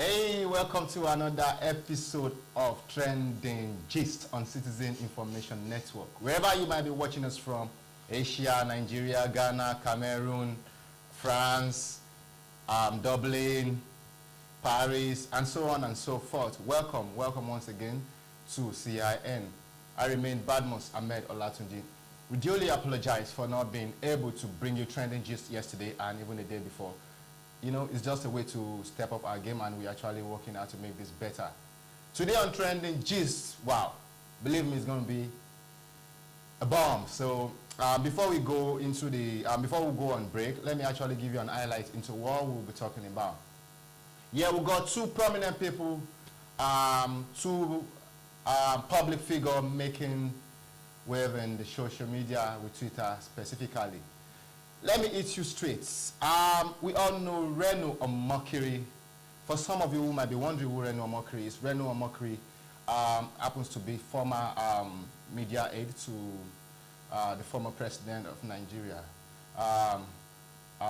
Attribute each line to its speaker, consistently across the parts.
Speaker 1: Hey, welcome to another episode of Trending Gist on Citizen Information Network. Wherever you might be watching us from, Asia, Nigeria, Ghana, Cameroon, France, Dublin, Paris, and so on and so forth. Welcome once again to CIN. I remain BADMUS Ahmed OLATUNJI. We duly apologize for not being able to bring you Trending Gist yesterday and even the day before. You know, it's just a way to step up our game, and we're actually working out to make this better. Today on Trending Gist, wow, believe me, it's going to be a bomb. So before we go into the, before we go on break, let me actually give you an highlight into what we'll be talking about. Yeah, we got two prominent people, two public figure making wave in the social media with Twitter specifically. Let me hit you straight. We all know Reno Omokri. For some of you who might be wondering who Reno Omokri is, Reno Omokri happens to be former media aide to the former president of Nigeria,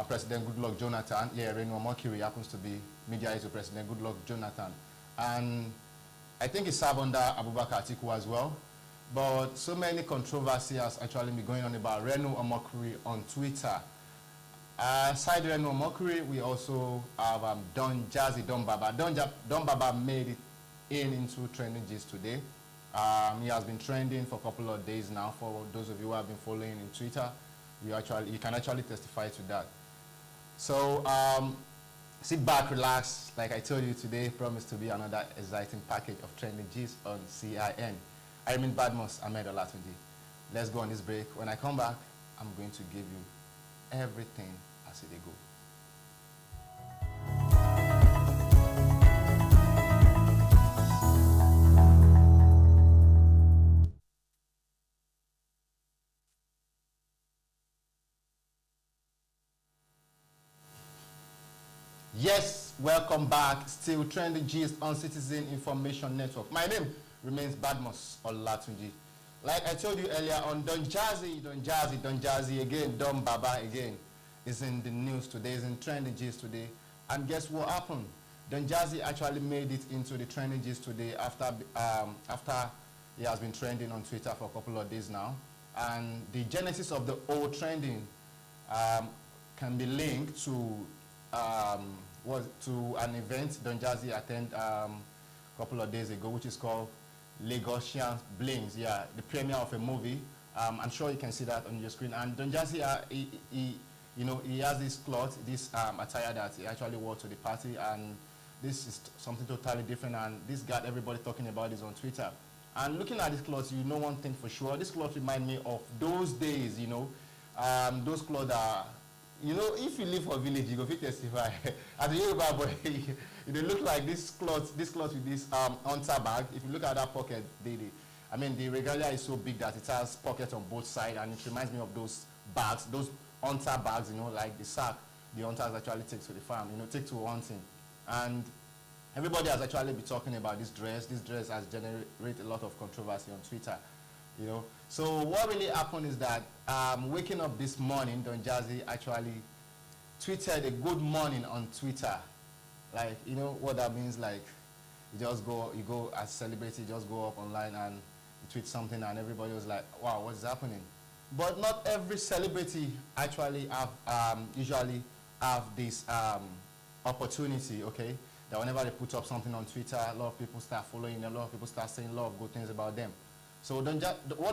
Speaker 1: President Goodluck Jonathan. Yeah, Reno Omokri happens to be media aide to President Goodluck Jonathan. And I think he served under Abubakar Atiku as well. But so many controversies has actually been going on about Reno Omokri on Twitter. Aside Reno Omokri, we also have Don Jazzy Don Baba. Don Baba made it into Trending Gist today. He has been trending for a couple of days now. For those of you who have been following in Twitter, you can actually testify to that. So sit back, relax. Like I told you today, promised to be another exciting package of Trending Gist on CIN. I remain BADMUS Ahmed OLATUNJI. Let's go on this break. When I come back, I'm going to give you everything as it go. Yes, welcome back. Still Trending Gist on Citizen Information Network. My name remains BADMUS OLATUNJI. Like I told you earlier on, Don Jazzy again, Don Baba again is in the news today, is in Trending Gist today. And guess what happened? Don Jazzy actually made it into the Trending Gist today after he has been trending on Twitter for a couple of days now. And the genesis of the whole trending can be linked to an event Don Jazzy attended a couple of days ago, which is called Lagosian Blings, yeah, the premiere of a movie. I'm sure you can see that on your screen. And Don Jazzy, he has this cloth, this attire that he actually wore to the party, and this is something totally different. And this got everybody talking about this on Twitter. And looking at this cloth, you know one thing for sure. This cloth reminds me of those days, those clothes are. If you live for a village, you go fit testify. As a Yoruba boy, they look like this cloth with this hunter bag. If you look at that pocket, the regalia is so big that it has pockets on both sides, and it reminds me of those bags, those hunter bags, like the sack the hunters actually take to the farm, take to hunting. And everybody has actually been talking about this dress. This dress has generated a lot of controversy on Twitter. So what really happened is that waking up this morning, Don Jazzy actually tweeted a good morning on Twitter. Like, what that means? Like, you go as a celebrity, you just go up online and you tweet something, and everybody was like, wow, what's happening? But not every celebrity actually usually have this opportunity, okay? That whenever they put up something on Twitter, a lot of people start following them, a lot of people start saying a lot of good things about them. So what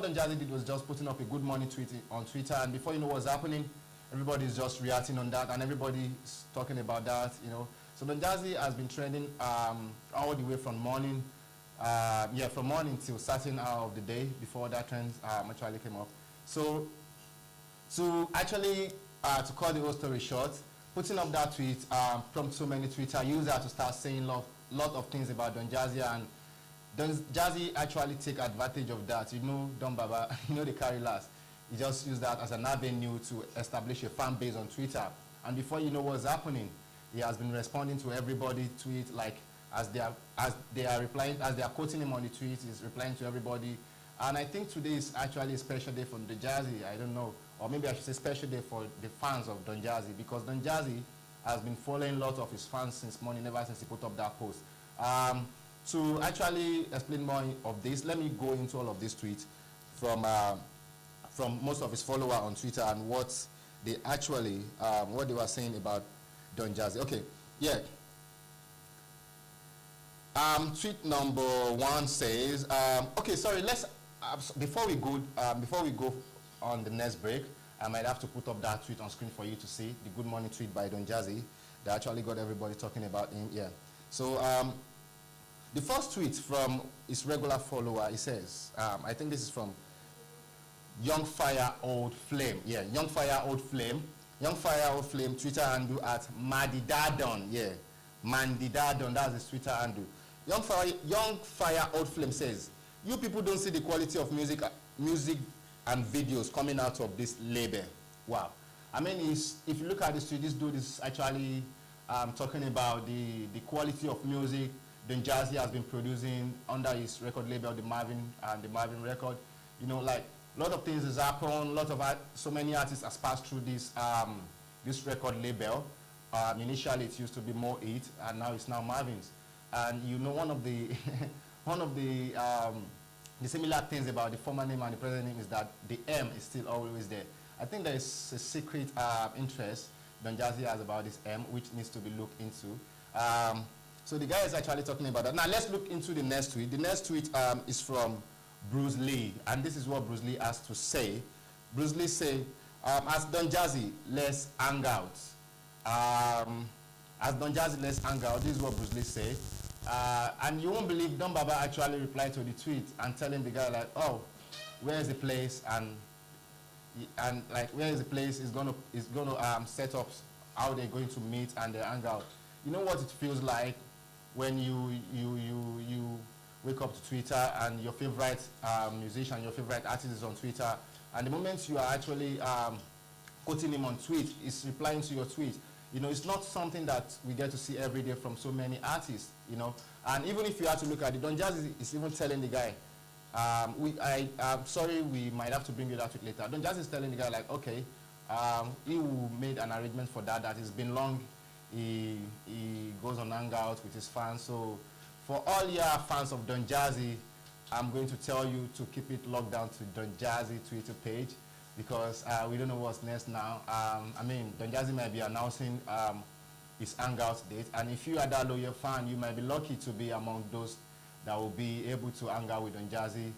Speaker 1: Don Jazzy did was just putting up a good morning tweet on Twitter, and before you know what's happening, everybody's just reacting on that, and everybody's talking about that, So Don Jazzy has been trending all the way from morning, from morning till certain hour of the day before that trend actually came up. So to actually, to cut the whole story short, putting up that tweet prompted so many Twitter users to start saying a lot of things about Don Jazzy, and Don Jazzy actually take advantage of that. Don Baba, they carry last. He just used that as an avenue to establish a fan base on Twitter. And before you know what's happening, he has been responding to everybody tweet, like as they are quoting him on the tweet, he's replying to everybody. And I think today is actually a special day for Don Jazzy. I don't know, or maybe I should say special day for the fans of Don Jazzy, because Don Jazzy has been following lots of his fans since morning, ever since he put up that post. To actually explain more of this, let me go into all of these tweets from most of his followers on Twitter and what they actually, what they were saying about Don Jazzy. Okay, yeah. Tweet number 1 says, okay, sorry, let's, before we go on the next break, I might have to put up that tweet on screen for you to see, the good morning tweet by Don Jazzy that actually got everybody talking about him. Yeah. So the first tweet from his regular follower, he says, I think this is from Young Fire Old Flame. Yeah, Young Fire Old Flame. Young Fire Old Flame, Twitter handle at Mandidadon. Yeah, Mandidadon, that's his Twitter handle. Young Fire Old Flame says, you people don't see the quality of music and videos coming out of this label. Wow. I mean, if you look at this tweet, this dude is actually talking about the quality of music Don Jazzy has been producing under his record label, the Marvin record. You know, like, a lot of things has happened, so many artists has passed through this this record label. Initially it used to be More It, and now it's now Marvin's. And you know, one of the the similar things about the former name and the present name is that the M is still always there. I think there is a secret interest Don Jazzy has about this M, which needs to be looked into. So the guy is actually talking about that. Now let's look into the next tweet. The next tweet is from Bruce Lee, and this is what Bruce Lee has to say. Bruce Lee said, as Don Jazzy, let's hang out. As Don Jazzy, let's hang out. This is what Bruce Lee said. And you won't believe Don Baba actually replied to the tweet and telling the guy like, oh, where is the place? And like, where is the place? Is gonna set up how they're going to meet and they hang out. You know what it feels like when you wake up to Twitter and your favorite musician, your favorite artist is on Twitter, and the moment you are actually quoting him on tweet, is replying to your tweet. You know, it's not something that we get to see every day from so many artists, you know. And even if you have to look at it, Don Jazzy is even telling the guy, I'm sorry, we might have to bring you that tweet later. Don Jazzy is telling the guy like, okay, he will made an arrangement for that it's been long. He goes on hangout with his fans. So for all your fans of Don Jazzy, I'm going to tell you to keep it locked down to Don Jazzy Twitter page, because we don't know what's next now. I mean, Don Jazzy might be announcing his hangout date, and if you are that loyal fan, you might be lucky to be among those that will be able to hang out with Don Jazzy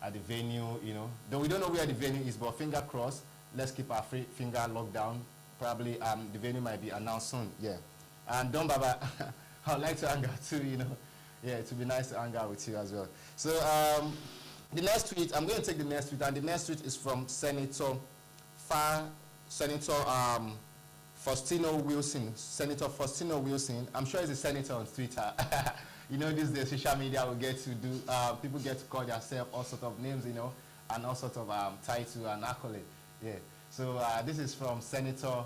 Speaker 1: at the venue, you know. Though we don't know where the venue is, but finger crossed, let's keep our finger locked down. Probably the venue might be announced soon, yeah. And Don Baba, I would like to hang out too, you know. Yeah, it would be nice to hang out with you as well. So the next tweet, I'm going to take the next tweet, and the next tweet is from Senator Faustino Wilson. Senator Faustino Wilson. I'm sure he's a senator on Twitter. You know, these days social media will get to do, people get to call themselves all sorts of names, you know, and all sorts of title and accolade. Yeah. So this is from Senator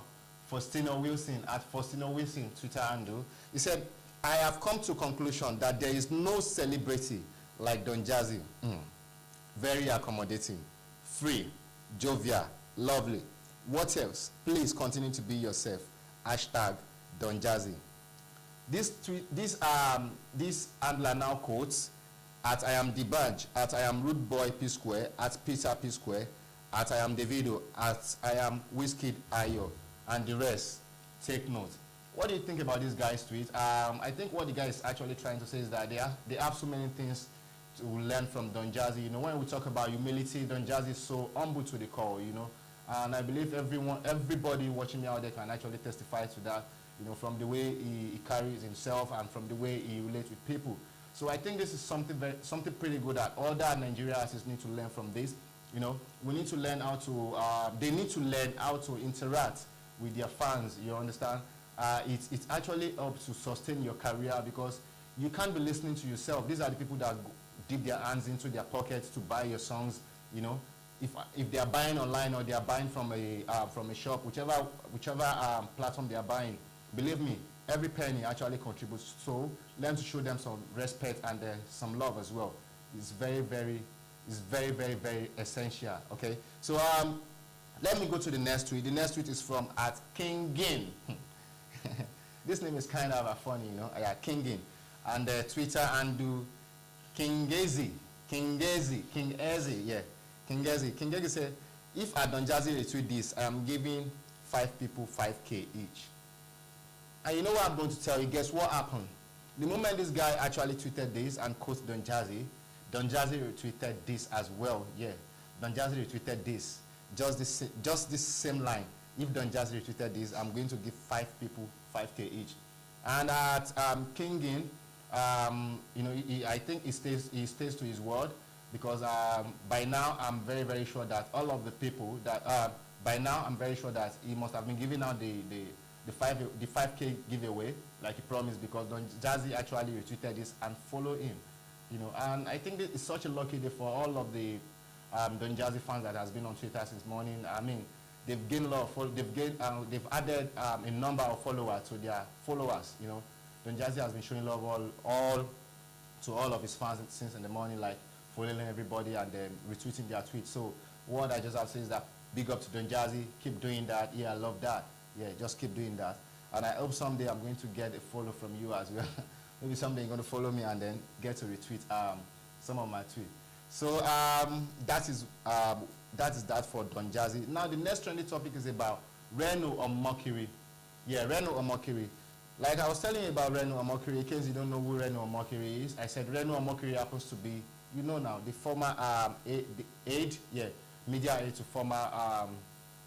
Speaker 1: Faustino Wilson at Faustino Wilson Twitter handle. He said, I have come to conclusion that there is no celebrity like Don Jazzy. Very accommodating, free, jovial, lovely. What else? Please continue to be yourself. Hashtag Don Jazzy. This handler now quotes at I am Debadge, at I am Rude Boy P Square, at Peter P Square, at I am Davido, at I am Wizkid Ayo, and the rest. Take note. What do you think about this guy's tweet? I think what the guy is actually trying to say is that they have so many things to learn from Don Jazzy. You know, when we talk about humility, Don Jazzy is so humble to the core, you know. And I believe everybody watching me out there can actually testify to that, you know, from the way he carries himself and from the way he relates with people. So I think this is something pretty good that all that Nigerian artists need to learn from this. You know, we need to learn how to, they need to learn how to interact with their fans, you understand? It actually helps to sustain your career, because you can't be listening to yourself. These are the people that dip their hands into their pockets to buy your songs, you know. If they are buying online or they are buying from a shop, whichever platform they are buying, believe me, every penny actually contributes. So learn to show them some respect and some love as well. It's very, very essential. Okay. So let me go to the next tweet. The next tweet is from at King Gin. This name is kind of funny, you know. Yeah, Kingin. And Twitter handle Kingezi. Yeah. Kingezi said, if Don Jazzy retweet this, I am giving 5 people 5K each. And you know what I'm going to tell you? Guess what happened? The moment this guy actually tweeted this and quoted Don Jazzy retweeted this as well. Yeah, Don Jazzy retweeted this. Just this same line. If Don Jazzy retweeted this, I'm going to give 5 people 5K each. And at Kingin, you know, I think he stays to his word, because by now I'm very, very sure that all of the people that by now I'm very sure that he must have been giving out the 5K giveaway like he promised, because Don Jazzy actually retweeted this and followed him, you know. And I think it's such a lucky day for all of the Don Jazzy fans that has been on Twitter since morning. I mean, they've gained a lot of they've added a number of followers to their followers, you know. Don Jazzy has been showing love to all of his fans since in the morning, like following everybody and then retweeting their tweets. So what I just have to say is that big up to Don Jazzy, keep doing that. Yeah, I love that. Yeah, just keep doing that. And I hope someday I'm going to get a follow from you as well. Maybe someday you're going to follow me and then get to retweet some of my tweets. So that is that for Don Jazzy. Now the next trending topic is about Reno or Mercury. Yeah, Reno or Mercury. Like I was telling you about Reno or Mercury, in case you don't know who Reno or Mercury is, I said Reno or Mercury happens to be, you know now, the former media aide to former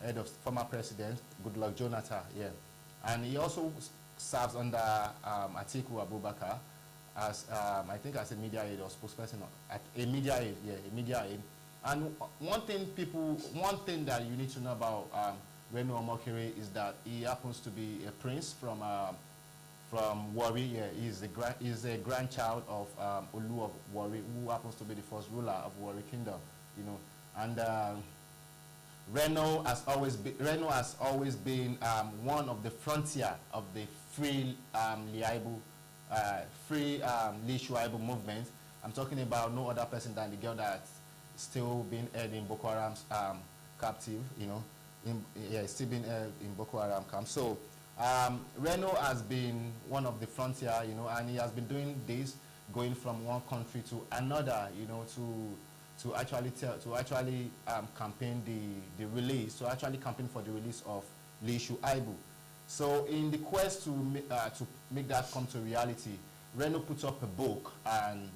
Speaker 1: head of former president Goodluck Jonathan. Yeah, and he also serves under Atiku Abubakar as I think as a media aide or spokesperson, a media aide. Yeah, a media aide. And one thing that you need to know about Reno Mercury is that he happens to be a prince from Warri. Yeah, he's a grandchild of Olu of Warri, who happens to be the first ruler of Warri Kingdom. You know, and Reno has always been one of the frontier of the free Lee Shuaibu movement. I'm talking about no other person than the girl that's still being held in Boko Haram's captive. You know, still being held in Boko Haram camp. So Reno has been one of the frontier, you know, and he has been doing this, going from one country to another, you know, to actually campaign campaign for the release of Lee Shuaibu. So in the quest to make that come to reality, Reno put up a book, and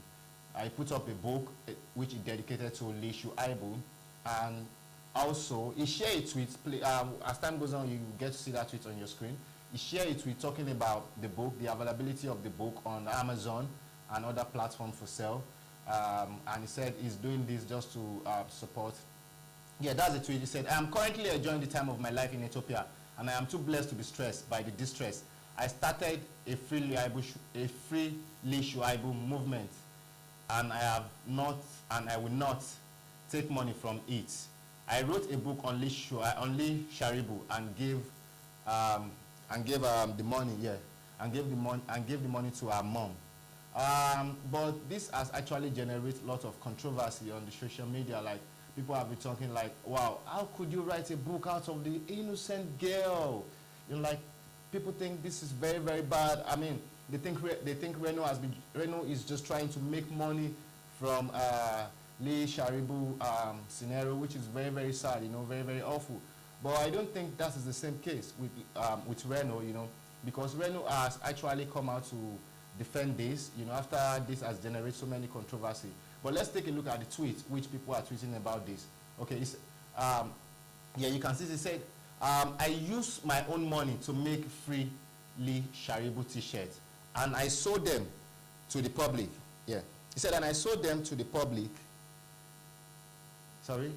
Speaker 1: I put up a book which he dedicated to Lee Shuaibu, and also he shared a tweet. As time goes on, you get to see that tweet on your screen. He shared a tweet talking about the book, the availability of the book on Amazon and other platforms for sale. And he said he's doing this just to support. Yeah, that's the tweet. He said, I am currently enjoying the time of my life in Ethiopia, and I am too blessed to be stressed by the distress. I started a free Lee Shuaibu movement, and I will not take money from it. I wrote a book on Lee Sharibu and gave the money, and gave the money to our mom. But this has actually generated a lot of controversy on the social media. Like, people have been talking like, wow, how could you write a book out of the innocent girl? You know, like, people think this is very, very bad. I mean, they think Reno is just trying to make money from Lee Sharibu scenario, which is very, very sad, you know, very, very awful. But I don't think that is the same case with Reno, you know, because Reno has actually come out to defend this, you know, after this has generated so many controversy. But let's take a look at the tweet which people are tweeting about this. Okay, yeah, you can see it said, I use my own money to make free Lee Sharibu t-shirts, and I sold them to the public. Yeah, he said, and I sold them to the public. Sorry,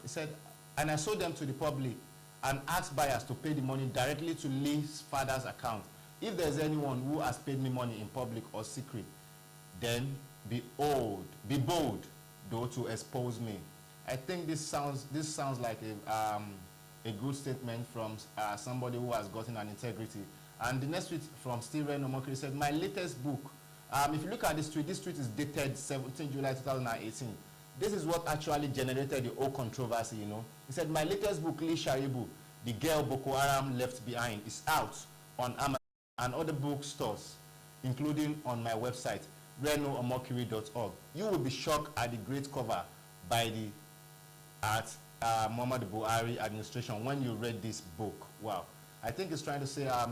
Speaker 1: he said, and I sold them to the public and asked buyers to pay the money directly to Lee's father's account. If there's anyone who has paid me money in public or secret, then be bold, though, to expose me. I think this sounds like a good statement from somebody who has gotten an integrity. And the next tweet from Steven Omokri said, my latest book. If you look at this tweet is dated 17 July 2018. This is what actually generated the whole controversy, you know. He said, my latest book, Lee Sharibu, The Girl Boko Haram Left Behind, is out on Amazon and other bookstores, including on my website, renoomokiri.org. You will be shocked at the great cover by the Muhammadu Buhari administration when you read this book. Wow. I think it's trying to say I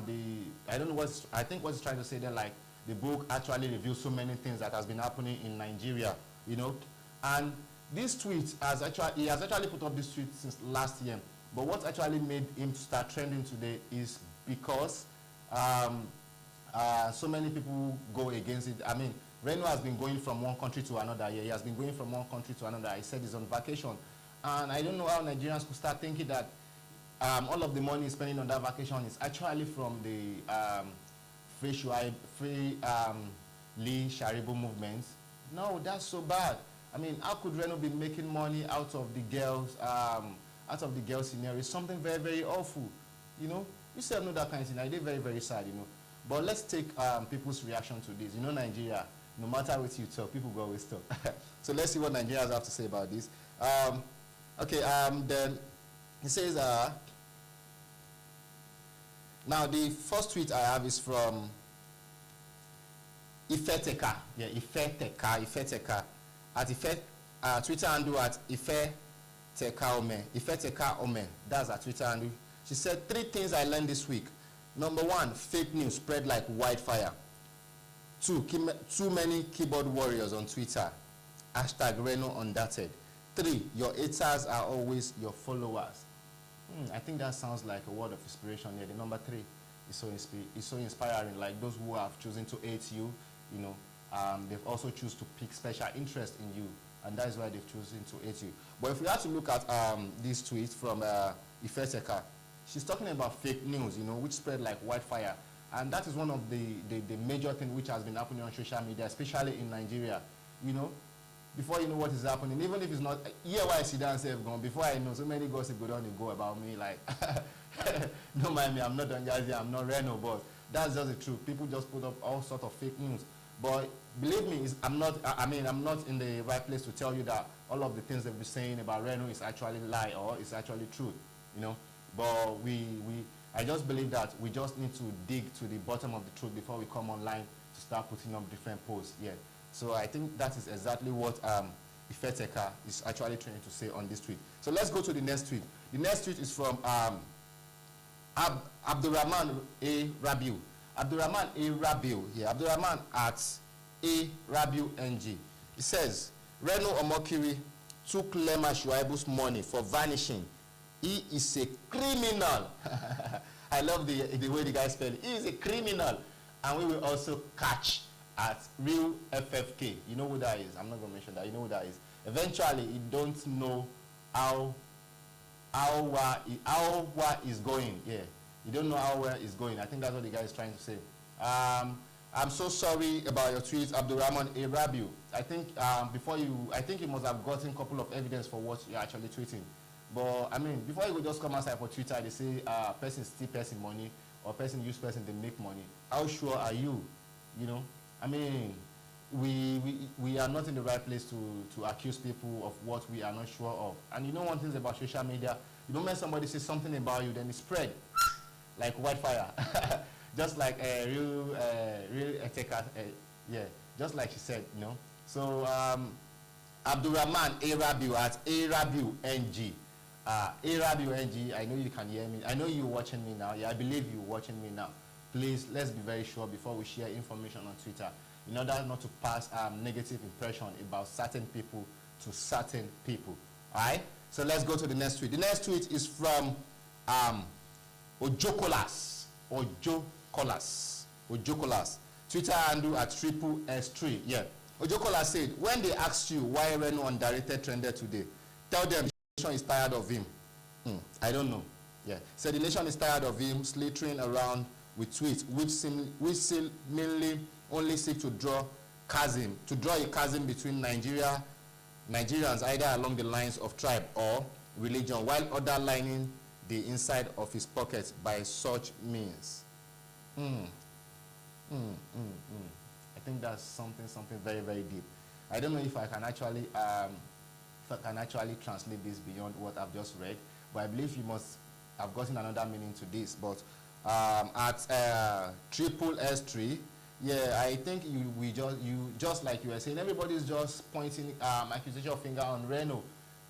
Speaker 1: don't know I think what it's trying to say there, like the book actually reveals so many things that has been happening in Nigeria, you know. And this tweet he has actually put up this tweet since last year. But what actually made him start trending today is because so many people go against it. I mean, Reno has been going from one country to another. Yeah, he has been going from one country to another. He said he's on vacation. And I don't know how Nigerians could start thinking that all of the money he's spending on that vacation is actually from the free Lee Sharibu movement. No, that's so bad. I mean, how could Reno be making money out of the girls scenario? It's something very, very awful. You know, you still know that kind of thing. They're very, very sad, you know. But let's take people's reaction to this. You know, Nigeria, no matter what you talk, people go always talk. So let's see what Nigerians have to say about this. Then he says, now the first tweet I have is from Ifeteka. Yeah, Ifeteka. At Twitter handle at Ifeteka Ome. That's her Twitter handle. She said 3 things I learned this week. Number 1, fake news spread like wildfire. 2, too many keyboard warriors on Twitter. Hashtag Reno undated. 3, your haters are always your followers. I think that sounds like a word of inspiration here. The number 3 is so inspiring. Like those who have chosen to hate you, you know, they've also choose to pick special interest in you, and that is why they've chosen to hate you. But if we have to look at this tweet from Ifeteka, she's talking about fake news, you know, which spread like wildfire. And that is one of the major things which has been happening on social media, especially in Nigeria. You know, before you know what is happening, even if it's not, here why I sit down and say, before I know, so many gossip go down and go about me, like, don't mind me, I'm not Donjazi, I'm not Reno, but that's just the truth. People just put up all sorts of fake news. But believe me, I'm not in the right place to tell you that all of the things they've been saying about Reno is actually lie or it's actually truth, you know. But I just believe that we just need to dig to the bottom of the truth before we come online to start putting up different posts. Yeah. So I think that is exactly what Ifeteka is actually trying to say on this tweet. So let's go to the next tweet. The next tweet is from Abdurrahman A. Rabiu. Abdurrahman A. Rabiu here. Abdurrahman at A. Rabiu NG. He says, Reno Omokiri took Lema Shuaibu's money for vanishing. He is a criminal. I love the way the guy spelled it. He is a criminal. And we will also catch at real FFK. You know who that is? I'm not going to mention that. You know who that is. Eventually, you don't know how is going. Yeah. You don't know how well it's going. I think that's what the guy is trying to say. I'm so sorry about your tweets, Abdurrahman A. Rabiu. I think I think you must have gotten a couple of evidence for what you're actually tweeting. But I mean, before you would just come outside for Twitter, they say person steal person money or person use person to make money. How sure are you? You know, I mean, we are not in the right place to accuse people of what we are not sure of. And you know one thing about social media, the moment somebody says something about you, then it spread like wildfire. Just like a real attacker, yeah, just like she said, you know. So Abdurrahman A. Rabiu at A. Rabiu NG. A. Rabiu NG, I know you can hear me. I know you're watching me now. Yeah, I believe you're watching me now. Please, let's be very sure before we share information on Twitter, in order not to pass negative impression about certain people to certain people. All right? So let's go to the next tweet. The next tweet is from Ojokolas. Ojokolas. Twitter handle at S3. Yeah. Ojokolas said, when they asked you why Reno undirected trended today, tell them the nation is tired of him. I don't know. Yeah. Said the nation is tired of him slithering around with tweets which seemingly only seek to draw a chasm between Nigerians either along the lines of tribe or religion, while other lining the inside of his pocket by such means. I think that's something very, very deep. I don't know if I can actually translate this beyond what I've just read, but I believe you must have gotten another meaning to this. But at triple S3. Yeah, I think you just like you were saying, everybody's just pointing accusation finger on Reno,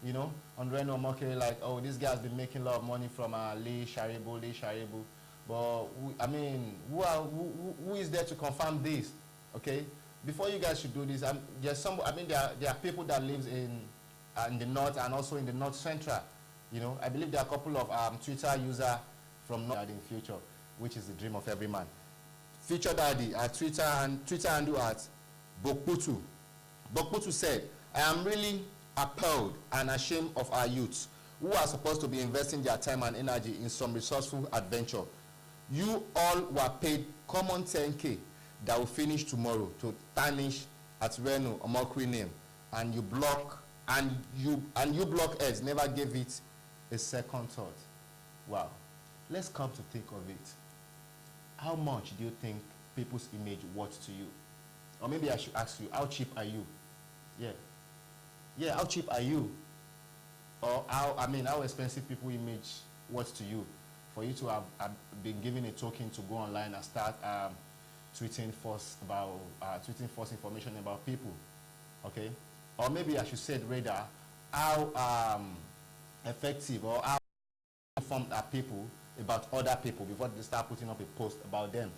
Speaker 1: you know, on Reno Mokere, like, oh, this guy's been making a lot of money from Lee Sharibu. But I mean, who is there to confirm this? Okay, before you guys should do this, there's some. I mean, there are people that lives in the north and also in the north central. You know, I believe there are a couple of Twitter users from north in future, which is the dream of every man. Future Daddy at Twitter handle at Bokputu. Bokputu said, I am really appalled and ashamed of our youths who are supposed to be investing their time and energy in some resourceful adventure. You all were paid common 10K that will finish tomorrow to tarnish at Reno Omokri name, and you block heads never gave it a second thought. Wow. Let's come to think of it. How much do you think people's image worth to you? Or maybe I should ask you, how cheap are you? Yeah. Yeah, how cheap are you? Or how expensive people image worth to you? For you to have been given a token to go online and start tweeting false information about people. Okay? Or maybe I should say rather, how effective or how informed are people about other people before they start putting up a post about them,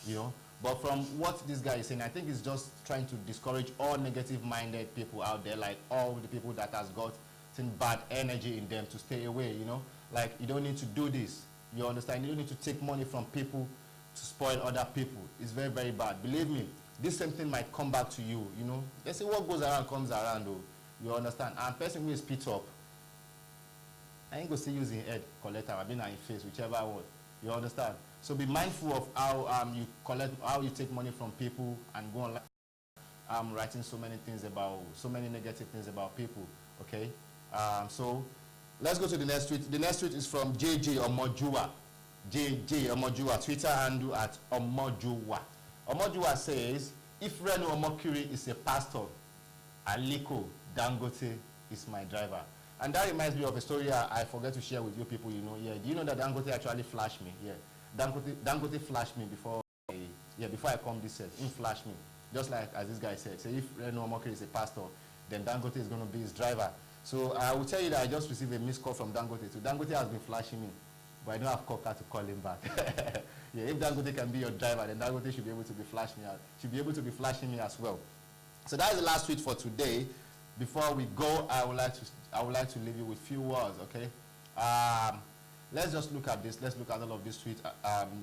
Speaker 1: you know. But from what this guy is saying, I think he's just trying to discourage all negative-minded people out there, like all the people that has got some bad energy in them, to stay away, you know. Like, you don't need to do this, you understand? You don't need to take money from people to spoil other people. It's very, very bad. Believe me, this same thing might come back to you, you know. They say what goes around comes around, though. You understand? And person who is pit up, I ain't going to see using head collector, I've been in face, whichever one. You understand? So be mindful of how you collect, how you take money from people and go online writing so many negative things about people. Okay? So let's go to the next tweet. The next tweet is from JJ Omojua. JJ Omojua, Twitter handle at Omojua. Omojua says, if Reno Omokiri is a pastor, Aliko Dangote is my driver. And that reminds me of a story I forgot to share with you people, you know. Yeah, do you know that Dangote actually flashed me? Yeah, Dangote flashed me before I come this set. He flashed me. Just like as this guy said. So if Reno Omokiri is a pastor, then Dangote is going to be his driver. So I will tell you that I just received a missed call from Dangote. So Dangote has been flashing me, but I don't have Coca to call him back. Yeah, if Dangote can be your driver, then Dangote should be able to be flashing me out. Should be able to be flashing me as well. So that is the last tweet for today. Before we go, I would like to leave you with few words, okay? Let's just look at this. Let's look at all of these tweets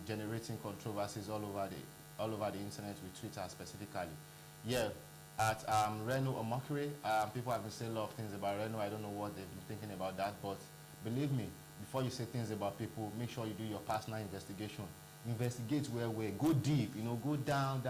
Speaker 1: generating controversies all over the internet, with Twitter specifically. Yeah, at Reno Omokiri, people have been saying a lot of things about Reno. I don't know what they've been thinking about that, but believe me, before you say things about people, make sure you do your personal investigation. Investigate where, go deep, you know, go down.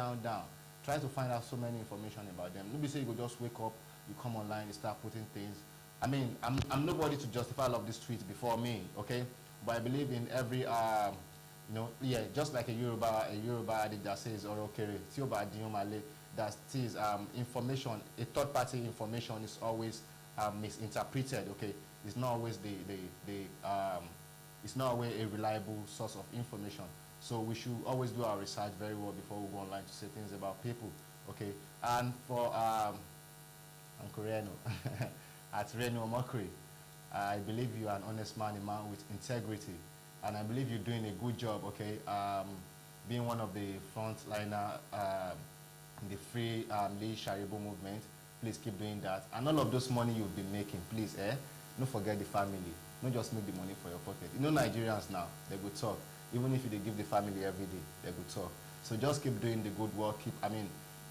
Speaker 1: Try to find out so many information about them. Nobody say you go just wake up, you come online, you start putting things. I mean, I'm nobody to justify all of these tweets before me, okay? But I believe in every, you know, yeah, just like a Yoruba adage that says, Orokere, Tioba Diomale, that says information, a third-party information is always misinterpreted, okay? It's not always it's not always a reliable source of information. So we should always do our research very well before we go online to say things about people, okay? And for Uncle Reno, at Reno Omokiri, I believe you are an honest man, a man with integrity, and I believe you're doing a good job, okay? Being one of the frontliner in the free Lee Sharibu movement, please keep doing that. And all of those money you've been making, please, don't forget the family. Don't just make the money for your pocket. You know Nigerians now, they go talk. Even if they give the family every day, they go talk. So just keep doing the good work.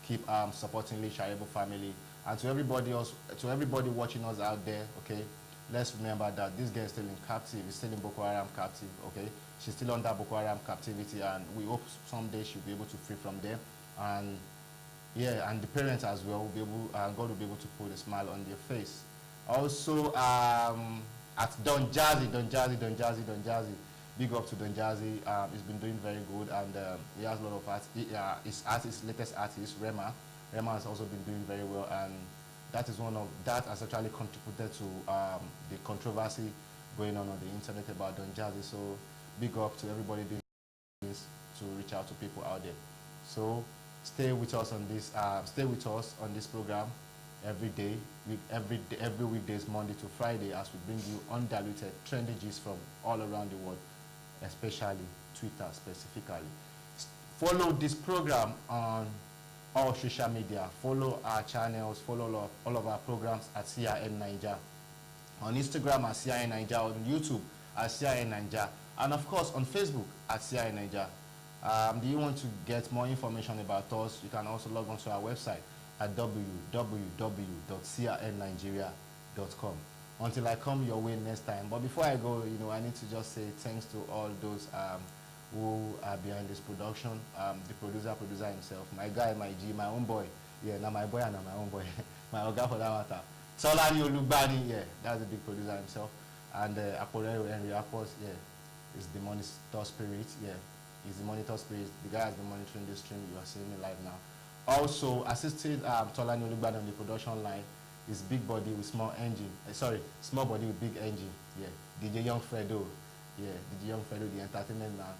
Speaker 1: Keep supporting Lee Sharibu family. And to everybody else, to everybody watching us out there, okay, let's remember that this girl is still in captive. Is still in Boko Haram captive, okay? She's still under Boko Haram captivity, and we hope someday she'll be able to free from there. And yeah, and the parents as well will be able, God will be able to put a smile on their face. Also, at Don Jazzy, big up to Don Jazzy. He's been doing very good, and he has a lot of art. His latest artist, Rema has also been doing very well, and that has actually contributed to the controversy going on the internet about Don Jazzy. So big up to everybody doing to reach out to people out there. So stay with us on this. Stay with us on this program every day, every weekdays, Monday to Friday, as we bring you undiluted trendy gist from all around the world, especially Twitter specifically. Follow this program on all social media. Follow our channels. Follow all of our programs at CRN Niger. On Instagram at CRN Niger. On YouTube at CRN Niger. And of course on Facebook at CRN Niger. Do you want to get more information about us? You can also log on to our website at www.crnnigeria.com. Until I come your way next time. But before I go, I need to just say thanks to all those who are behind this production. The producer himself, my guy, my G, my own boy. Yeah, now my boy and now my own boy. My Oga for that matter. Solani Olugbani, yeah, that's the big producer himself. And Aporero Henry Akos, yeah, is the monitor spirit, yeah. He's the monitor spirit. The guy has been monitoring this stream. You are seeing me live now. Also, assisted Tolani Olugbani on the production line is big body with small engine. Small body with big engine. Yeah, DJ Young Fredo. Yeah, DJ Young Fredo, the entertainment man.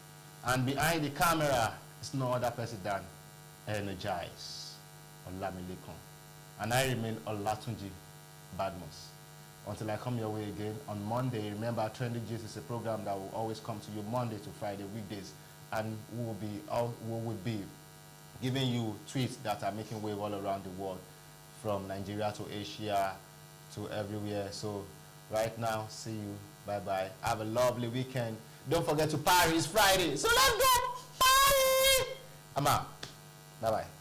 Speaker 1: And behind the camera is no other person than Energize Olamilekun. And I remain OLATUNJI BADMUS. Until I come your way again on Monday, remember Trendy Gist is a program that will always come to you Monday to Friday weekdays, and we will be giving you tweets that are making wave all around the world, from Nigeria to Asia to everywhere. So right now, see you. Bye-bye. Have a lovely weekend. Don't forget to party. It's Friday. So let's go. Party. I'm out. Bye-bye.